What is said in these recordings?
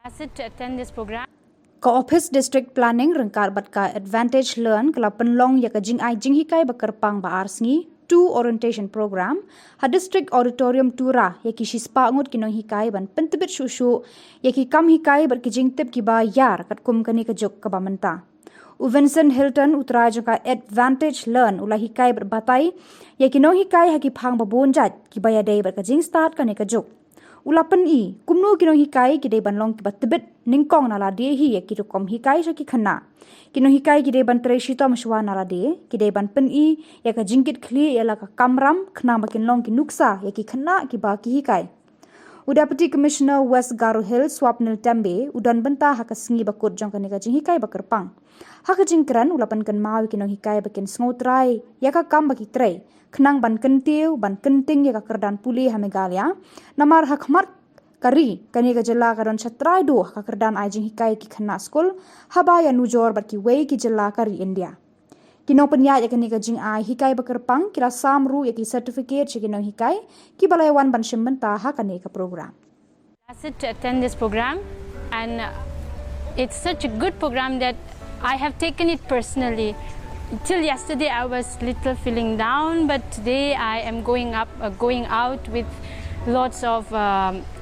Asked to attend this program. Ka Office District Planning rengkar bat ka Advantage Learn kala penlong ya ka Jinghikai Bakyrpang ba Sngi 2 orientation program ha district auditorium tura ya ki shispa ngut ki Nonghikai ban pentebit shushu ya ki kam hikai bar ki jingtep ki ba yar kat kum kani ka jok ka ba menta. Vincent Hilton utara jaka Advantage Learn ulah hikai berbatai ya ki Nonghikai ha ki phang ba bonjat ki ba ya dei bar ka jing start kani ka jok. Ulapan i kumnu ki Nonghikai ki dei ban long ki ba tebet ningkong nala de hi ya ki kom hikai sa ki khana. Ki Nonghikai ki dei ban treshi to mshwa nala de ki dei ban pen i ya ka jingkit khli ya la ka kamram khna makin long ki nuksa ya ki khana ki ba ki hikai. Deputy Commissioner West Garo Hill Swapnil Tembe udan benta haka Sngi bakut jong kani ka Jinghikai Bakyrpang. Haka jingkran ulapan kan mau ki Nonghikai bakin sngautrai ya ka kam baki trai khnang ban kentiu ban kenting ya ka kerdan puli ha Meghalaya namar hakmat kari kani ka jela karon chatrai do ka kerdan ai Jinghikai ki khana school haba ya nujor barki wei ki jela kari India. Kino penya ya kani ka jing ai hikai Bakyrpang kira samru ya ki certificate chi Nonghikai ki balaiwan ban shimbenta ha kani ka program. Asked to attend this program, and it's such a good program that I have taken it personally. Till yesterday I was little feeling down, but today I am going out with lots of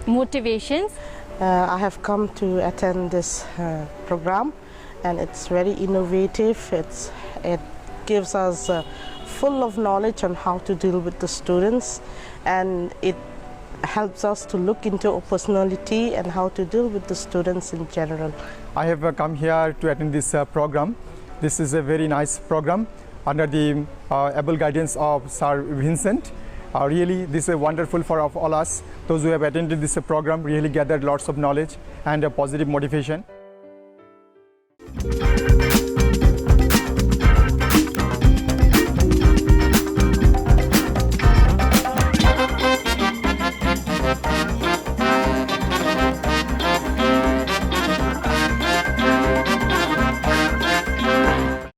motivations. I have come to attend this program, and it's very innovative. It gives us full of knowledge on how to deal with the students, and it helps us to look into our personality and how to deal with the students in general. I have come here to attend this program. This is a very nice program under the able guidance of Sir Vincent. Really, this is wonderful for all us. Those who have attended this program really gathered lots of knowledge and a positive motivation.